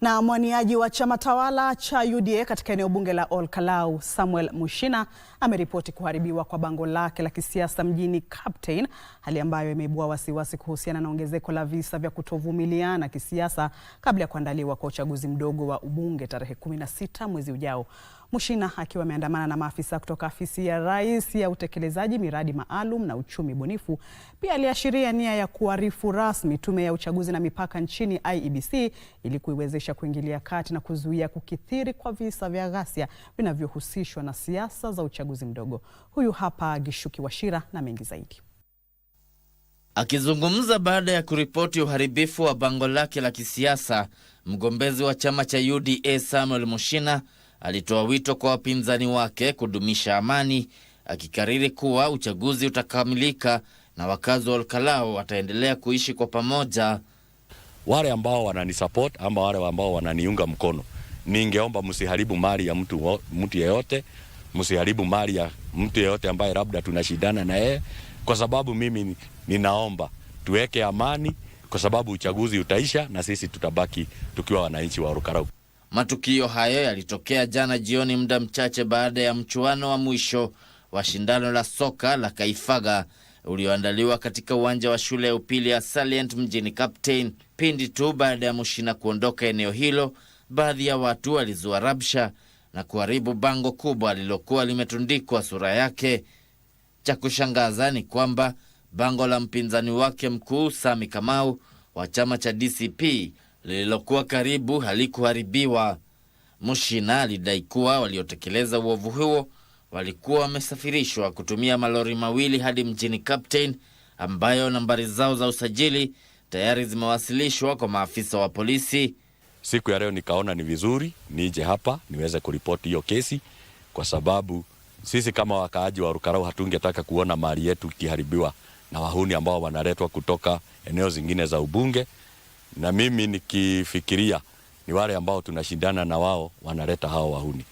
Na mwaniaji wa chama tawala cha UDA katika eneo bunge la Ol Kalou, Samuel Mushina, ameripoti kuharibiwa kwa bango lake la kisiasa mjini Captain, hali ambayo imeibua wasiwasi kuhusiana na ongezeko la visa vya kutovumiliana kisiasa kabla ya kuandaliwa kwa uchaguzi mdogo wa ubunge tarehe 16 mwezi ujao. Mushina akiwa ameandamana na maafisa kutoka afisi ya rais ya utekelezaji miradi maalum na uchumi bunifu, pia aliashiria nia ya kuarifu rasmi tume ya uchaguzi na mipaka nchini IEBC ili kuiwezesha kuingilia kati na kuzuia kukithiri kwa visa vya ghasia vinavyohusishwa na siasa za uchaguzi mdogo. Huyu hapa Gishuki Wachira na mengi zaidi. Akizungumza baada ya kuripoti uharibifu wa bango lake la kisiasa, mgombezi wa chama cha UDA Samuel Mushina alitoa wito kwa wapinzani wake kudumisha amani, akikariri kuwa uchaguzi utakamilika na wakazi wa Ol Kalou wataendelea kuishi kwa pamoja. Wale ambao wananisupport ama wale ambao wananiunga mkono, ningeomba msiharibu mali ya mtu yeyote, msiharibu mali ya mtu yeyote ambaye labda tunashindana na yeye, kwa sababu mimi ninaomba tuweke amani, kwa sababu uchaguzi utaisha na sisi tutabaki tukiwa wananchi wa Ol Kalou. Matukio hayo yalitokea jana jioni, muda mchache baada ya mchuano wa mwisho wa shindano la soka la Kaifaga ulioandaliwa katika uwanja wa shule ya upili ya Salient mjini Captain. Pindi tu baada ya Mushina kuondoka eneo hilo, baadhi ya watu walizua rabsha na kuharibu bango kubwa lililokuwa limetundikwa sura yake. Cha kushangaza ni kwamba bango la mpinzani wake mkuu Sami Kamau wa chama cha DCP lililokuwa karibu halikuharibiwa. Mushina alidai kuwa waliotekeleza uovu huo walikuwa wamesafirishwa kutumia malori mawili hadi mjini Captain, ambayo nambari zao za usajili tayari zimewasilishwa kwa maafisa wa polisi. Siku ya leo nikaona ni vizuri nije hapa niweze kuripoti hiyo kesi, kwa sababu sisi kama wakaaji wa Ol Kalou hatungetaka kuona mali yetu ikiharibiwa na wahuni ambao wanaletwa kutoka eneo zingine za ubunge. Na mimi nikifikiria ni wale ambao tunashindana na wao wanaleta hao wahuni.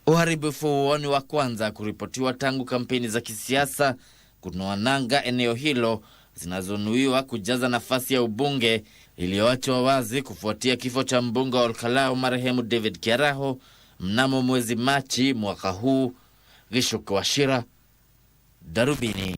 Uharibifu huo ni wa kwanza kuripotiwa tangu kampeni za kisiasa kunoa nanga eneo hilo zinazonuiwa kujaza nafasi ya ubunge iliyoachwa wazi kufuatia kifo cha mbunge wa Ol Kalou marehemu David Kiaraho mnamo mwezi Machi mwaka huu. Gishuki Wachira, Darubini.